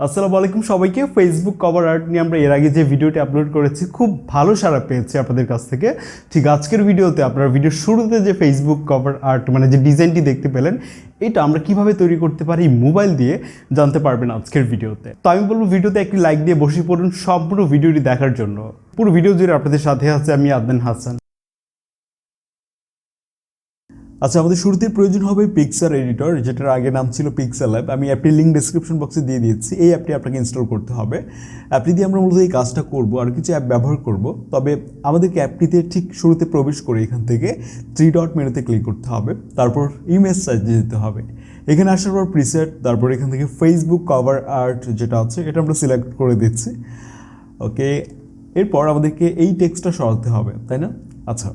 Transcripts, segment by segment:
আসসালামু আলাইকুম সবাইকে। ফেসবুক কভার আর্ট নিয়ে আমরা এর আগে যে ভিডিওটি আপলোড করেছি খুব ভালো সাড়া পেয়েছি আপনাদের কাছ থেকে। ঠিক আজকের ভিডিওতে আপনারা ভিডিওর শুরুতে যে ফেসবুক কভার আর্ট মানে যে ডিজাইনটি দেখতে পেলেন, এটা আমরা কিভাবে তৈরি করতে পারি মোবাইল দিয়ে জানতে পারবেন আজকের ভিডিওতে। তো আমি বলবো ভিডিওতে একটি লাইক দিয়ে বসে পড়ুন সম্পূর্ণ ভিডিওটি দেখার জন্য। পুরো ভিডিও জুড়ে আপনাদের সাথে আছে আমি আদনান হাসান। আচ্ছা, আমাদের শুরুতে প্রয়োজন হবে পিকচার এডিটর, যেটার আগে নাম ছিল পিক্সেল অ্যাপ। আমি অ্যাপটির লিঙ্ক ডেসক্রিপশন বক্সে দিয়ে দিয়েছি। এই অ্যাপটি আপনাকে ইনস্টল করতে হবে। অ্যাপটি দিয়ে আমরা মূলত এই কাজটা করব, আর কিছু অ্যাপ ব্যবহার করব। তবে আমাদেরকে অ্যাপটিতে ঠিক শুরুতে প্রবেশ করে এখান থেকে 3 ডট মেনুতে ক্লিক করতে হবে, তারপর ইমেজ সাইজে যেতে হবে। এখানে আসার পর প্রিসেট, তারপর এখান থেকে ফেসবুক কভার আর্ট যেটা আছে এটা আমরা সিলেক্ট করে দিচ্ছি। ওকে, এরপর আমাদেরকে এই টেক্সটটা সরাতে হবে, তাই না? আচ্ছা,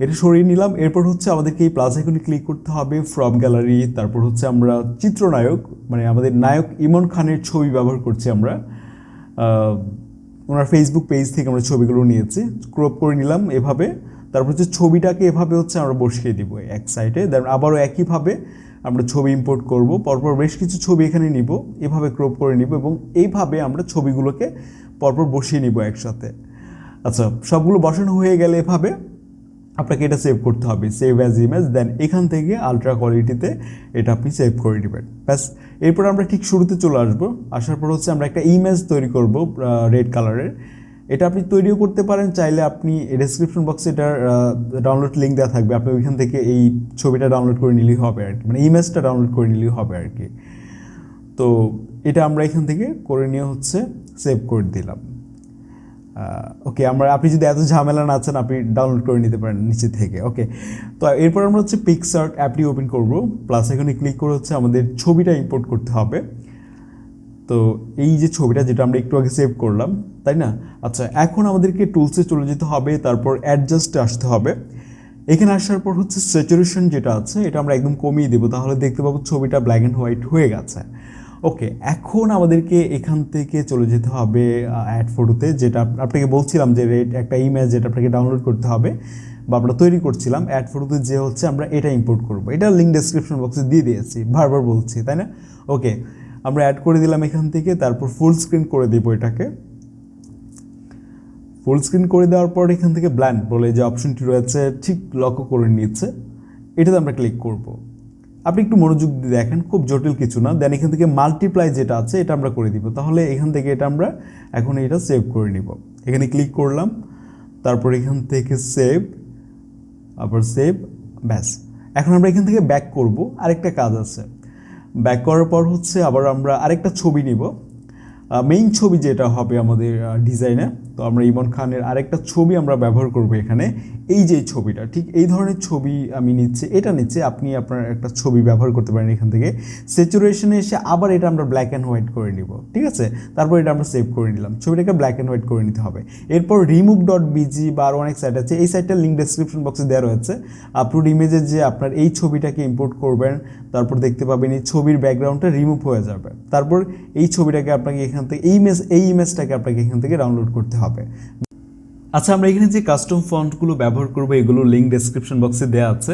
এটা সরিয়ে নিলাম। এরপর হচ্ছে আমাদেরকে এই প্লাস আইকনে ক্লিক করতে হবে, ফ্রম গ্যালারি। তারপর হচ্ছে আমরা চিত্রনায়ক মানে আমাদের নায়ক ইমন খানের ছবি ব্যবহার করছি আমরা। ওনার ফেসবুক পেজ থেকে আমরা ছবিগুলো নিয়েছি, ক্রপ করে নিলাম এভাবে। তারপর হচ্ছে ছবিটাকে এভাবে হচ্ছে আমরা বসিয়ে দিব এক সাইডে। দেন আবারও একইভাবে আমরা ছবি ইম্পোর্ট করব। পরপর বেশ কিছু ছবি এখানে নিব, এভাবে ক্রপ করে নিব এবং এইভাবে আমরা ছবিগুলোকে পরপর বসিয়ে নিব একসাথে। আচ্ছা, সবগুলো বসানো হয়ে গেলে এভাবে আপনাকে এটা সেভ করতে হবে, সেভ অ্যাজ ইমেজ। দেন এখান থেকে আলট্রা কোয়ালিটিতে এটা আপনি সেভ করে নেবেন। ব্যাস, এরপর আমরা ঠিক শুরুতে চলে আসবো। আসার পর হচ্ছে আমরা একটা ইমেজ তৈরি করব রেড কালারের। এটা আপনি তৈরিও করতে পারেন, চাইলে আপনি ডেসক্রিপশন বক্সে এটার ডাউনলোড লিঙ্ক দেওয়া থাকবে, আপনি ওইখান থেকে এই ছবিটা ডাউনলোড করে নিলেই হবে আর কি, মানে ইমেজটা ডাউনলোড করে নিলেই হবে আর কি। তো এটা আমরা এখান থেকে করে নিয়ে হচ্ছে সেভ করে দিলাম। ওকে, আপনি যদি এত ঝামেলা না আছেন আপনি ডাউনলোড করে নিতে পারেন নিচে থেকে। ওকে, তো এরপর আমরা হচ্ছে পিকচার অ্যাপটি ওপেন করব। প্লাস এখানে ক্লিক করে হচ্ছে আমাদের ছবিটা ইম্পোর্ট করতে হবে। তো এই যে ছবিটা যেটা আমরা একটু আগে সেভ করলাম, তাই না? আচ্ছা, এখন আমাদেরকে টুলসে চলে যেতে হবে, তারপর অ্যাডজাস্টে আসতে হবে। এখানে আসার পর হচ্ছে স্যাচুরেশন যেটা আছে এটা আমরা একদম কমিয়ে দেবো, তাহলে দেখতে পাবো ছবিটা ব্ল্যাক অ্যান্ড হোয়াইট হয়ে গেছে। ওকে, এখন আমাদেরকে এখান থেকে চলে যেতে হবে অ্যাড ফটোতে, যেটা আপনাকে বলছিলাম যে একটা ইমেজ যেটা আপনাকে ডাউনলোড করতে হবে বা আমরা তৈরি করছিলাম। অ্যাড ফটোতে যে হচ্ছে আমরা এটা ইম্পোর্ট করব, এটা লিঙ্ক ডেসক্রিপশন বক্সে দিয়ে দিয়েছি, বারবার বলছি, তাই না? ওকে, আমরা অ্যাড করে দিলাম এখান থেকে, তারপর ফুল স্ক্রিন করে দিব এটাকে। ফুল স্ক্রিন করে দেওয়ার পর এখান থেকে ব্ল্যান্ড বলে যে অপশনটি রয়েছে ঠিক লক্ষ্য করে নিচ্ছে, এটাতে আমরা ক্লিক করব। আপনি একটু মনোযোগ দিয়ে দেখেন, খুব জটিল কিছু না। দেন এখান থেকে মাল্টিপ্লাই যেটা আছে এটা আমরা করে দিব, তাহলে এখান থেকে এটা আমরা এখন এটা সেভ করে নিব। এখানে ক্লিক করলাম, তারপর এখান থেকে সেভ, আবার সেভ। ব্যাস, এখন আমরা এখান থেকে ব্যাক করব, আরেকটা কাজ আছে। ব্যাক করার পর হচ্ছে আবার আমরা আরেকটা ছবি নিব, মেইন ছবি যেটা হবে আমাদের ডিজাইনে। তো আমরা ইমন খানের আরেকটা ছবি আমরা ব্যবহার করব এখানে। এই যে ছবিটা, ঠিক এই ধরনের ছবি আমি নিচ্ছি, এটা নিচ্ছে, আপনি আপনার একটা ছবি ব্যবহার করতে পারেন এখান থেকে। স্যাচুরেশনে এসে আবার এটা আমরা ব্ল্যাক অ্যান্ড হোয়াইট করে নিব, ঠিক আছে? তারপর এটা আমরা সেভ করে নিলাম, ছবিটাকে ব্ল্যাক অ্যান্ড হোয়াইট করে নিতে হবে। এরপর রিমুভ ডট বিজি বা আরও অনেক সাইট আছে, এই সাইটটার লিঙ্ক ডেসক্রিপশন বক্সে দেওয়া রয়েছে। আপলোড ইমেজে যে আপনার এই ছবিটাকে ইম্পোর্ট করবেন, তারপর দেখতে পাবেন এই ছবির ব্যাকগ্রাউন্ডটা রিমুভ হয়ে যাবে। তারপর এই ছবিটাকে আপনাকে এখান থেকে এই ইমেজটাকে আপনাকে এখান থেকে ডাউনলোড করতে হবে। আচ্ছা, আমরা এখানে যে কাস্টম ফন্টগুলো ব্যবহার করবো এগুলো লিঙ্ক ডেসক্রিপশন বক্সে দেওয়া আছে।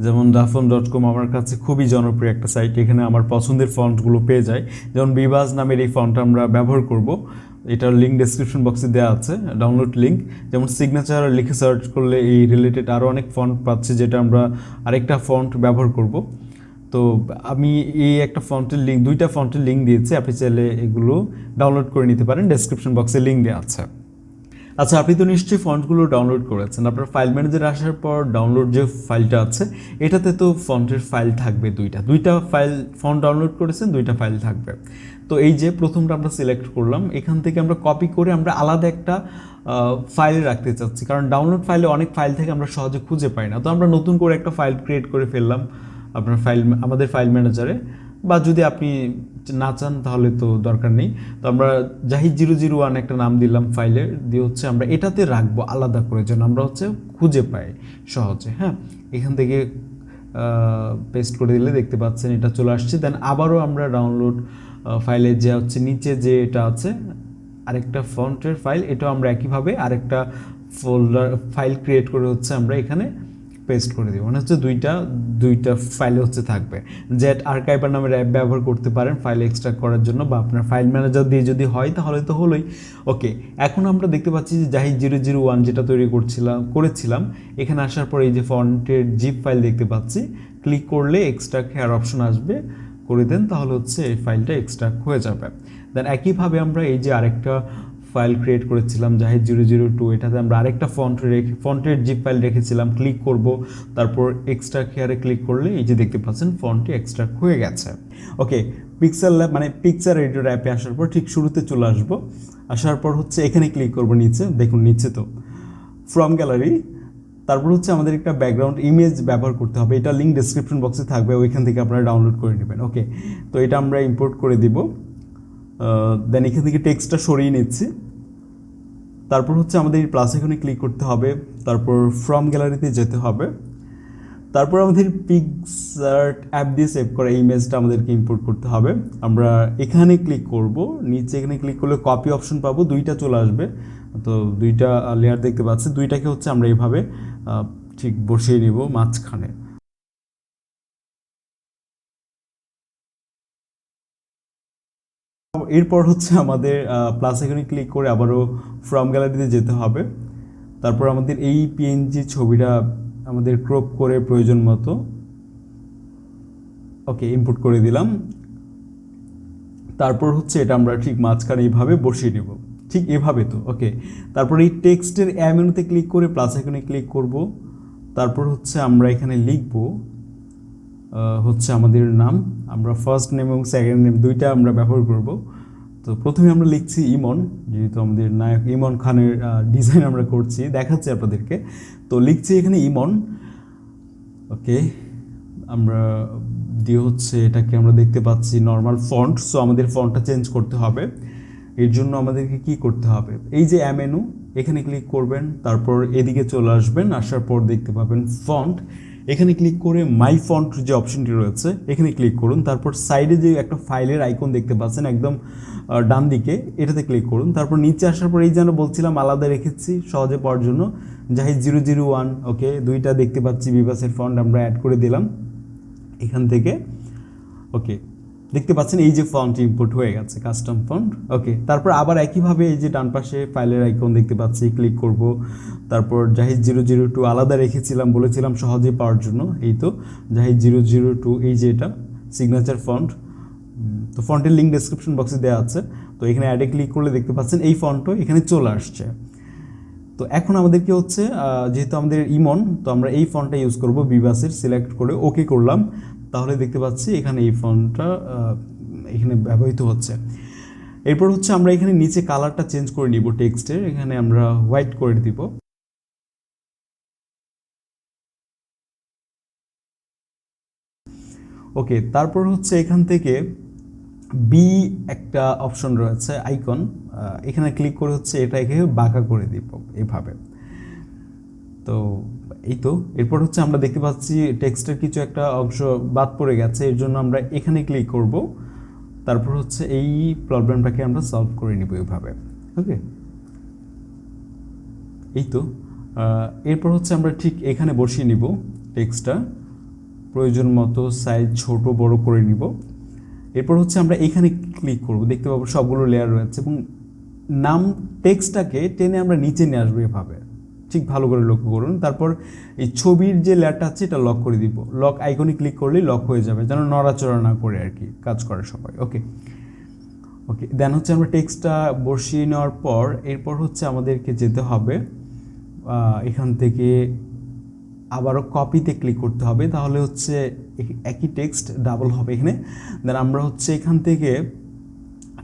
যেমন dafont.com আমার কাছে খুবই জনপ্রিয় একটা সাইট, এখানে আমার পছন্দের ফন্টগুলো পেয়ে যায়। যেমন বেবাস নামের এই ফন্ট আমরা ব্যবহার করব, এটার লিঙ্ক ডেসক্রিপশন বক্সে দেওয়া আছে, ডাউনলোড লিঙ্ক। যেমন সিগনেচার লিখে সার্চ করলে এই রিলেটেড আরও অনেক ফন্ট পাচ্ছে, যেটা আমরা আরেকটা ফন্ট ব্যবহার করব। তো আমি এই একটা ফন্টের লিঙ্ক, দুইটা ফন্টের লিঙ্ক দিয়েছি, আপনি চাইলে এগুলো ডাউনলোড করে নিতে পারেন, ডেসক্রিপশন বক্সে লিঙ্ক দেওয়া আছে। আচ্ছা, আপনি তো নিশ্চয়ই ফন্টগুলো ডাউনলোড করেছেন। আপনার ফাইল ম্যানেজারে আসার পর ডাউনলোড যে ফাইলটা আছে এটাতে তো ফন্টের ফাইল থাকবে দুইটা ফাইল, ফন্ট ডাউনলোড করেছেন দুইটা ফাইল থাকবে। তো এই যে প্রথমটা আমরা সিলেক্ট করলাম, এখান থেকে আমরা কপি করে আমরা আলাদা একটা ফাইলে রাখতে চাচ্ছি, কারণ ডাউনলোড ফাইলে অনেক ফাইল থেকে আমরা সহজে খুঁজে পাই না। তো আমরা নতুন করে একটা ফাইল ক্রিয়েট করে ফেললাম আমাদের ফাইল ম্যানেজারে, বা যদি আপনি না চান তাহলে তো দরকার নেই। তো আমরা জাহিদ001 একটা নাম দিলাম ফাইলের, দিয়ে হচ্ছে আমরা এটাতে রাখবো আলাদা করে, যেন আমরা হচ্ছে খুঁজে পাই সহজে। হ্যাঁ, এখান থেকে পেস্ট করে দিলে দেখতে পাচ্ছেন এটা চলে আসছে। দেন আবারও আমরা ডাউনলোড ফাইলে যে হচ্ছে নিচে যে এটা আছে আরেকটা ফন্টের ফাইল, এটাও আমরা একইভাবে আরেকটা ফাইল ক্রিয়েট করে হচ্ছে আমরা এখানে পেস্ট করে দিব, মানে হচ্ছে দুইটা ফাইলে হচ্ছে থাকবে। জেট আর্কাইভার নামের অ্যাপ ব্যবহার করতে পারেন ফাইল এক্সট্রাক্ট করার জন্য, বা আপনার ফাইল ম্যানেজার দিয়ে যদি হয় তাহলে তো হলোই। ওকে, এখন আমরা দেখতে পাচ্ছি যে জাহিদ 001 যেটা তৈরি করেছিলাম, এখানে আসার পর এই যে ফন্টের জিপ ফাইল দেখতে পাচ্ছি, ক্লিক করলে এক্সট্রাক্ট হেয়ার অপশন আসবে, করে দেন তাহলে হচ্ছে এই ফাইলটা এক্সট্রাক্ট হয়ে যাবে। দেন একইভাবে আমরা এই যে আরেকটা ফাইল ক্রিয়েট করেছিলাম জাহিদ 002, এটাতে আমরা আরেকটা ফন্টের জিপ ফাইল রেখেছিলাম, ক্লিক করব, তারপর এক্সট্রাক্ট হেয়ারে ক্লিক করলে এই যে দেখতে পাচ্ছেন ফন্টটি এক্সট্রাক্ট হয়ে গেছে। ওকে, পিক্সেল ল্যাব মানে পিকচার এডিটর অ্যাপে আসার পর ঠিক শুরুতে চলে আসবো, আসার পর হচ্ছে এখানে ক্লিক করব, নিচে দেখুন নিচে তো ফ্রম গ্যালারি, তারপর হচ্ছে আমাদের একটা ব্যাকগ্রাউন্ড ইমেজ ব্যবহার করতে হবে, এটা লিঙ্ক ডেসক্রিপশন বক্সে থাকবে, ওইখান থেকে আপনারা ডাউনলোড করে নেবেন। ওকে, তো এটা আমরা ইম্পোর্ট করে দিব, দেন এখান থেকে টেক্সটটা সরিয়ে নিচ্ছি, তারপর হচ্ছে আমাদের এই প্লাস এখানে ক্লিক করতে হবে, তারপর ফ্রম গ্যালারিতে যেতে হবে, তারপর আমাদের পিকচার অ্যাপ দিয়ে সেভ করা ইমেজটা আমাদেরকে ইম্পোর্ট করতে হবে। আমরা এখানে ক্লিক করব, নিচে এখানে ক্লিক করলে কপি অপশন পাবো, দুইটা চলে আসবে, তো দুইটা লেয়ার দেখতে পাচ্ছি, দুইটাকে হচ্ছে আমরা এইভাবে ঠিক বসিয়ে নিব মাঝখানে। এরপর হচ্ছে আমাদের প্লাস এখানে ক্লিক করে আবারও ফ্রম গ্যালারিতে যেতে হবে, তারপর আমাদের এই পিএনজি ছবিটা আমাদের ক্রপ করে প্রয়োজন মতো ওকে ইম্পোর্ট করে দিলাম, তারপর হচ্ছে এটা আমরা ঠিক মাঝখানে এইভাবে বসিয়ে নেব, ঠিক এভাবে তো। ওকে, তারপর এই টেক্সটের মেনুতে ক্লিক করে প্লাস এখানে ক্লিক করব, তারপর হচ্ছে আমরা এখানে লিখব হচ্ছে আমাদের নাম, আমরা ফার্স্ট নেম এবং সেকেন্ড নেম দুইটা আমরা ব্যবহার করব। তো প্রথমে আমরা লিখছি ইমন, যেহেতু আমাদের নায়ক ইমন খানের ডিজাইন আমরা করছি, দেখাচ্ছি আপনাদেরকে, তো লিখছি এখানে ইমন। ওকে, আমরা দিয়ে হচ্ছে এটাকে আমরা দেখতে পাচ্ছি নর্মাল ফন্ট, সো আমাদের ফন্টটা চেঞ্জ করতে হবে। এর জন্য আমাদেরকে কি করতে হবে, এই যে মেনু এখানে ক্লিক করবেন, তারপর এদিকে চলে আসবেন, আসার পর দেখতে পাবেন ফন্ট, এখানে ক্লিক করে মাই ফন্ট যে অপশনটি রয়েছে এখানে ক্লিক করুন, তারপর সাইডে যে একটা ফাইলের আইকন দেখতে পাচ্ছেন একদম ডান দিকে, এটাতে ক্লিক করুন, তারপর নিচে আসার পর এই যেন বলছিলাম আলাদা রেখেছি সহজে পড়ার জন্য জাহিদ 001। ওকে, দুইটা দেখতে পাচ্ছি বেবাসের ফন্ট আমরা অ্যাড করে দিলাম এখান থেকে। ওকে, দেখতে পাচ্ছেন এই যে ফন্ট ইম্পোর্ট হয়ে গেছে কাস্টম ফন্ট। ওকে, তারপর আবার একইভাবে এই যে ডান পাশে ফাইলের আইকন দেখতে পাচ্ছি, ক্লিক করব, তারপর জাহিদ 002 আলাদা রেখেছিলাম বলেছিলাম সহজে পাওয়ার জন্য, এই তো জাহিদ 002, এই যে এটা সিগনেচার ফন্ট, তো ফন্টের লিঙ্ক ডেসক্রিপশন বক্সে দেওয়া আছে, তো এখানে অ্যাডে ক্লিক করলে দেখতে পাচ্ছেন এই ফন্টও এখানে চলে আসছে। তো এখন আমাদেরকে হচ্ছে যেহেতু আমাদের ইমন, তো আমরা এই ফন্টটা ইউজ করব, বিবাসের সিলেক্ট করে ওকে করলাম, তাহলে দেখতে পাচ্ছি এখানে এই ফন্টটা এখানে ব্যবহৃত হচ্ছে। এরপর হচ্ছে আমরা এখানে নিচে কালারটা চেঞ্জ করে নিব টেক্সটের, এখানে আমরা হোয়াইট করে দিব। ওকে, তারপর হচ্ছে এখান থেকে বি একটা অপশন রয়েছে আইকন, এখানে ক্লিক করে হচ্ছে এটাকে বাঁকা করে দিব এইভাবে। তো এই তো, এরপর হচ্ছে আমরা দেখতে পাচ্ছি টেক্সটের কিছু একটা অংশ বাদ পড়ে গেছে, এর জন্য আমরা এখানে ক্লিক করব, তারপর হচ্ছে এই প্রবলেমটাকে আমরা সলভ করে নিব এইভাবে। ওকে, এই তো, এরপর হচ্ছে আমরা ঠিক এখানে বসিয়ে নিব টেক্সটটা, প্রয়োজন মতো সাইজ ছোট বড় করে নিব। এরপর হচ্ছে আমরা এখানে ক্লিক করব, দেখতে পাবো সবগুলো লেয়ার রয়েছে, এবং নাম টেক্সটটাকে টেনে আমরা নিচে নিয়ে আসবো এভাবে, ঠিক ভালো করে লক্ষ্য করুন। তারপর এই ছবির যে লেয়ারটা আছে এটা লক করে দিব, লক আইকনে ক্লিক করলেই লক হয়ে যাবে, যেন নড়াচড়া না করে আর কি কাজ করে সবাই। ওকে, ওকে, দেন হচ্ছে আমরা টেক্সটটা বসিয়ে নেওয়ার পর এরপর হচ্ছে আমাদেরকে যেতে হবে এখান থেকে আবারও কপিতে ক্লিক করতে হবে, তাহলে হচ্ছে একই টেক্সট ডাবল হবে এখানে। দেন আমরা হচ্ছে এখান থেকে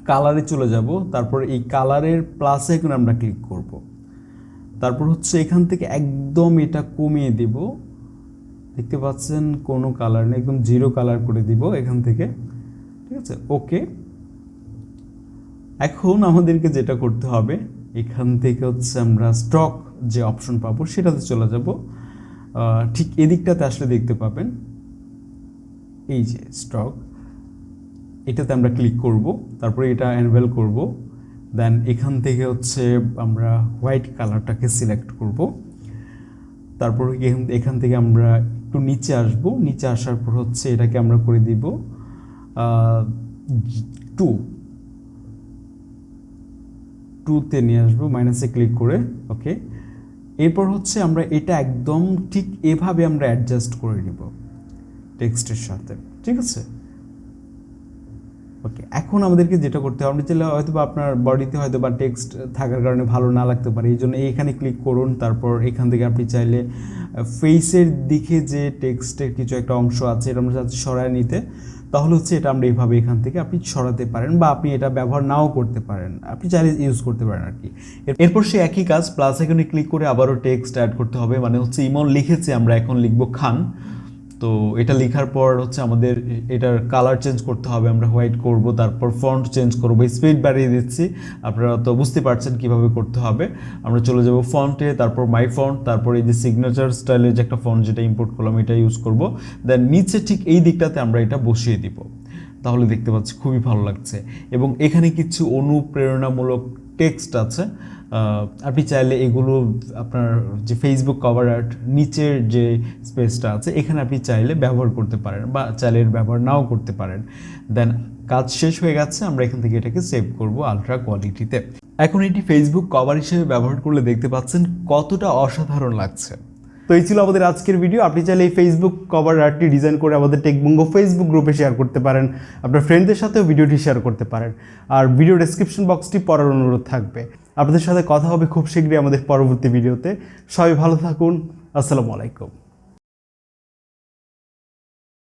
কালারে চলে যাব, তারপর এই কালারের প্লাস আইকনে আমরা ক্লিক করব, তারপর হচ্ছে এখান থেকে একদম এটা কমিয়ে দিব, দেখতে পাচ্ছেন কোনো কালার নেই, একদম 0 কালার করে দিব এখান থেকে, ঠিক আছে। ওকে, এখন আমাদেরকে যেটা করতে হবে এখান থেকে হচ্ছে আমরা স্টক যে অপশন পাবো সেটাতে চলে যাব, ঠিক এদিকটাতে আসলে দেখতে পাবেন এই যে স্টক, এটাতে আমরা ক্লিক করব, তারপরে এটা এনভেল করব, দেন এখান থেকে হচ্ছে আমরা হোয়াইট কালারটাকে সিলেক্ট করব, তারপর এখান থেকে আমরা একটু নিচে আসব, নিচে আসার পর হচ্ছে এটাকে আমরা করে দিব 2তে নিয়ে আসবো, মাইনাসে ক্লিক করে। ওকে, এরপর হচ্ছে আমরা এটা একদম ঠিক এভাবে আমরা অ্যাডজাস্ট করে নিব টেক্সটের সাথে, ঠিক আছে। ওকে, এখন আমাদেরকে যেটা করতে হবে, আমরা চাইলে হয়তো বা আপনার বডিতে হয়তো বা টেক্সট থাকার কারণে ভালো না লাগতে পারে, এই জন্য এইখানে ক্লিক করুন। তারপর এখান থেকে আপনি চাইলে ফেসের দিকে যে টেক্সটের কিছু একটা অংশ আছে এটা আমরা চাচ্ছি সরায় নিতে, তাহলে হচ্ছে এটা আমরা এইভাবে এখান থেকে আপনি সরাতে পারেন, বা আপনি এটা ব্যবহার নাও করতে পারেন, আপনি চাইলে ইউজ করতে পারেন আর কি। এরপর সে একই কাজ, প্লাস এখানে ক্লিক করে আবারও টেক্সট অ্যাড করতে হবে, মানে হচ্ছে ইমন লিখেছে, আমরা এখন লিখবো খান। তো এটা লেখার পর হচ্ছে আমাদের এটার কালার চেঞ্জ করতে হবে, আমরা হোয়াইট করব, তারপর ফন্ট চেঞ্জ করব, স্পিড বাড়িয়ে দিচ্ছি, আপনারা তো বুঝতে পারছেন কিভাবে করতে হবে। আমরা চলে যাব ফন্টে, তারপর মাই ফন্ট, তারপর এই যে সিগনেচার স্টাইলের যে একটা ফন্ট যেটা ইম্পোর্ট করলাম এটা ইউজ করব, দেন নিচে ঠিক এই দিকটাতে আমরা এটা বসিয়ে দিব, তাহলে দেখতে পাচ্ছি খুবই ভালো লাগছে। এবং এখানে কিছু অনুপ্রেরণামূলক টেক্সট আছে, আপনি চাইলে এগুলো আপনার যে ফেসবুক কভার আর্ট নিচের যে স্পেসটা আছে এখানে আপনি চাইলে ব্যবহার করতে পারেন, বা চাইলে ব্যবহার নাও করতে পারেন। দেন কাজ শেষ হয়ে গেছে, আমরা এখান থেকে এটাকে সেভ করব আলট্রা কোয়ালিটিতে। এখন এটি ফেসবুক কভার হিসেবে ব্যবহার করলে দেখতে পাচ্ছেন কতটা অসাধারণ লাগছে। তো এই ছিল আমাদের আজকের ভিডিও। আপনি চাইলে এই ফেসবুক কভার আর্টটি ডিজাইন করে আমাদের টেকবঙ্গো ফেসবুক গ্রুপে শেয়ার করতে পারেন, আপনার ফ্রেন্ডদের সাথেও ভিডিওটি শেয়ার করতে পারেন, আর ভিডিও ডেসক্রিপশন বক্সটি পড়ার অনুরোধ থাকবে। আপনাদের সাথে কথা হবে খুব শীঘ্রই আমাদের পরবর্তী ভিডিওতে। সবাই ভালো থাকুন। আসসালামু আলাইকুম।